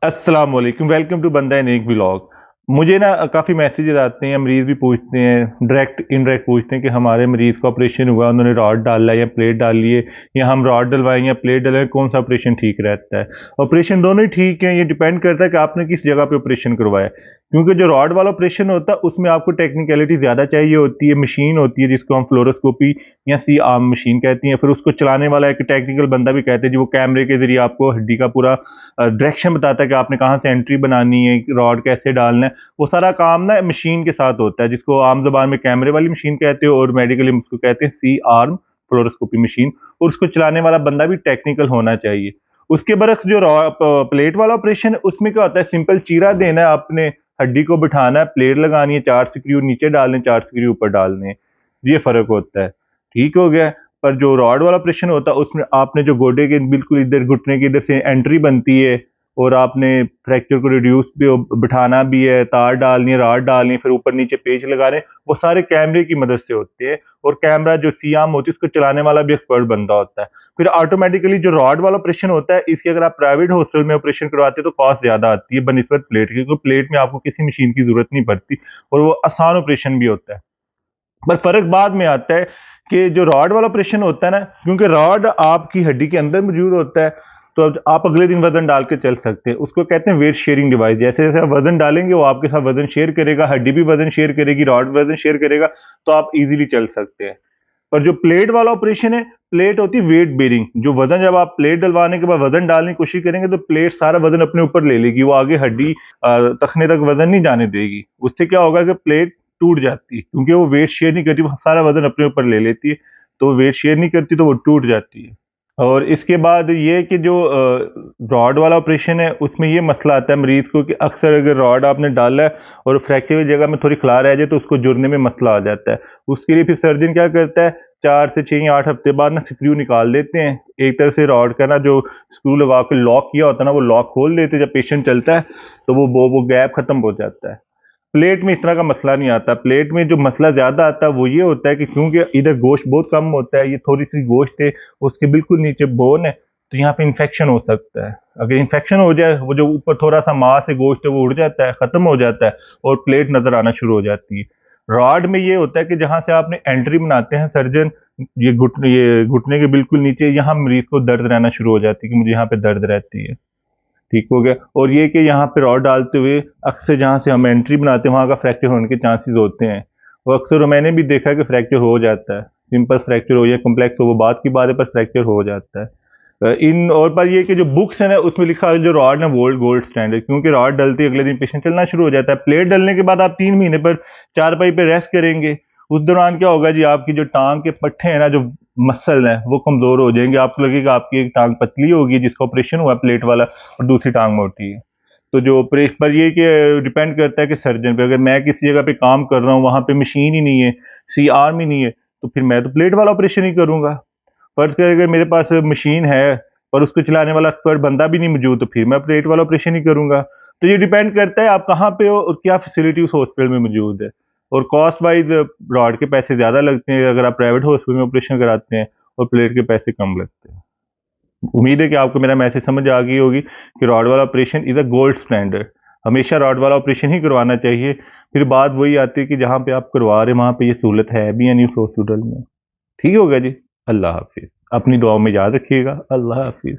अस्सलाम वालेकुम, welcome to बंदा इन एक व्लॉग। मुझे ना काफ़ी मैसेजेस आते हैं, मरीज़ भी पूछते हैं, डायरेक्ट इनडायरेक्ट पूछते हैं कि हमारे मरीज़ का ऑपरेशन हुआ, उन्होंने रॉड डाला या प्लेट डाली है, या हम रॉड डलवाएं या प्लेट डलवाएं, कौन सा ऑपरेशन ठीक रहता है। ऑपरेशन दोनों ही ठीक हैं, ये डिपेंड करता है कि आपने किस जगह पे ऑपरेशन करवाया है। क्योंकि जो रॉड वाला ऑपरेशन होता है उसमें आपको टेक्निकलिटी ज़्यादा चाहिए होती है, मशीन होती है जिसको हम फ्लोरोस्कोपी या सी आर्म मशीन कहती हैं, फिर उसको चलाने वाला एक टेक्निकल बंदा भी कहते हैं जी, वो कैमरे के जरिए आपको हड्डी का पूरा डायरेक्शन बताता है कि आपने कहाँ से एंट्री बनानी है, रॉड कैसे डालना है। वो सारा काम ना मशीन के साथ होता है, जिसको आम ज़बान में कैमरे वाली मशीन कहते हो और मेडिकली हम उसको कहते हैं सी आर्म फ्लोरोस्कोपी मशीन। और उसको चलाने वाला बंदा भी टेक्निकल होना चाहिए। उसके बरक्स जो प्लेट वाला ऑपरेशन है उसमें क्या होता है, सिंपल चीरा देना है आपने, हड्डी को बिठाना है, प्लेट लगानी है, 4 स्क्रू नीचे डालने, 4 स्क्रू ऊपर डालने हैं। ये फ़र्क होता है। ठीक हो गया? पर जो रॉड वाला ऑपरेशन होता है उसमें आपने जो गोडे के बिल्कुल इधर घुटने की इधर से एंट्री बनती है, और आपने फ्रैक्चर को रिड्यूस भी बिठाना भी है, तार डालनी है, रॉड डालनी है, फिर ऊपर नीचे पेच लगाने, वो सारे कैमरे की मदद से होते हैं। और कैमरा जो सी-आर्म होती है उसको चलाने वाला भी एक्सपर्ट बंदा होता है। फिर ऑटोमेटिकली जो रॉड वाला ऑपरेशन होता है, इसकी अगर आप प्राइवेट हॉस्पिटल में ऑपरेशन करवाते हैं तो कॉस्ट ज़्यादा आती है बनिस्बत प्लेट की, क्योंकि प्लेट में आपको किसी मशीन की ज़रूरत नहीं पड़ती और वो आसान ऑपरेशन भी होता है। पर फ़र्क बाद में आता है कि जो रॉड वाला ऑपरेशन होता है ना, क्योंकि रॉड आपकी हड्डी के अंदर मौजूद होता है, तो अब आप अगले दिन वज़न डाल के चल सकते हैं। उसको कहते हैं वेट शेयरिंग डिवाइस। जैसे-जैसे आप वज़न डालेंगे, वो आपके साथ वज़न शेयर करेगा, हड्डी भी वज़न शेयर करेगी, रॉड वज़न शेयर करेगा, तो आप ईज़िली चल सकते हैं। पर जो प्लेट वाला ऑपरेशन है, प्लेट होती है वेट बेयरिंग। जो वज़न जब आप प्लेट डलवाने के बाद वज़न डालने की कोशिश करेंगे, तो प्लेट सारा वज़न अपने ऊपर ले लेगी। वो आगे हड्डी तखने तक वज़न नहीं जाने देगी। उससे क्या होगा कि प्लेट टूट जाती है, क्योंकि वो वेट शेयर नहीं करती, वो सारा वज़न अपने ऊपर ले लेती है, तो वेट शेयर नहीं करती तो वो टूट जाती है। और इसके बाद ये कि जो रॉड वाला ऑपरेशन है उसमें ये मसला आता है मरीज़ को कि अक्सर अगर रॉड आपने डाला है और फ्रैक्चर की जगह में थोड़ी खिला रह जाए तो उसको जुड़ने में मसला आ जाता है। उसके लिए फिर सर्जन क्या करता है, 4 से 6 या 8 हफ्ते बाद ना स्क्रू निकाल देते हैं। एक तरफ से रॉड का ना जो स्क्रू लगा के लॉक किया होता है ना, वो लॉक खोल देते हैं। जब पेशेंट चलता है तो वो गैप खत्म हो जाता है। प्लेट में इस तरह का मसला नहीं आता। प्लेट में जो मसला ज़्यादा आता है वो ये होता है कि क्योंकि इधर गोश्त बहुत कम होता है, ये थोड़ी-सी गोश्त है, उसके बिल्कुल नीचे बोन है, तो यहाँ पे इन्फेक्शन हो सकता है। अगर इन्फेक्शन हो जाए, वो जो ऊपर थोड़ा-सा मांस है, गोश्त है, वो उड़ जाता है, खत्म हो जाता है और प्लेट नज़र आना शुरू हो जाती है। रॉड में ये होता है कि जहाँ से आपने एंट्री बनाते हैं सर्जन, ये घुटने के बिल्कुल नीचे, यहाँ मरीज़ को दर्द रहना शुरू हो जाती है कि मुझे यहाँ पे दर्द रहती है। ठीक हो गया। और ये कि यहाँ पे रॉड डालते हुए अक्सर जहाँ से हम एंट्री बनाते हैं वहाँ का फ्रैक्चर होने के चांसेस होते हैं। और अक्सर मैंने भी देखा है कि फ्रैक्चर हो जाता है। सिंपल फ्रैक्चर हो या कॉम्प्लेक्स हो, वो बात की बात है, पर फ्रैक्चर हो जाता है। इन और पर ये कि जो बुक्स है ना उसमें लिखा है जो रॉड ना गोल्ड गोल्ड स्टैंडर्ड, क्योंकि रॉड डलती है अगले दिन पेशेंट चलना शुरू हो जाता है। प्लेट डलने के बाद आप 3 महीने पर चारपाई पे रेस्ट करेंगे। उस दौरान क्या होगा जी, आपकी जो टाँग के पट्टे हैं ना, जो मसल हैं, वो कमज़ोर हो जाएँगे। आपको लगेगा आपकी एक टाँग पतली होगी जिसका ऑपरेशन हुआ प्लेट वाला, और दूसरी टाँग मोटी है। तो जो पर ये कि डिपेंड करता है कि सर्जन पे। अगर मैं किसी जगह पे काम कर रहा हूँ, वहाँ पे मशीन ही नहीं है, सी आर्म ही नहीं है, तो फिर मैं तो प्लेट वाला ऑपरेशन ही करूँगा। फ़र्ज़ करें अगर मेरे पास मशीन है, पर उसको चलाने वाला एक्सपर्ट बंदा भी नहीं मौजूद, तो फिर मैं प्लेट वाला ऑपरेशन ही करूँगा। तो ये डिपेंड करता है आप कहाँ पे हो और क्या फैसिलिटी उस हॉस्पिटल में मौजूद है। और कॉस्ट वाइज़ रॉड के पैसे ज़्यादा लगते हैं अगर आप प्राइवेट हॉस्पिटल में ऑपरेशन कराते हैं, और प्लेट के पैसे कम लगते हैं। उम्मीद है कि आपको मेरा मैसेज समझ आ गई होगी कि रॉड वाला operation is a gold standard. हमेशा रॉड वाला ऑपरेशन ही करवाना चाहिए। फिर बात वही आती है कि जहाँ पे आप करवा रहे हैं वहाँ पे ये सहूलत है भी या नहीं उस हॉस्पिटल में। ठीक हो गया जी। अल्लाह हाफ़िज़। अपनी दुआओं में याद रखिएगा। अल्लाह हाफ़िज़।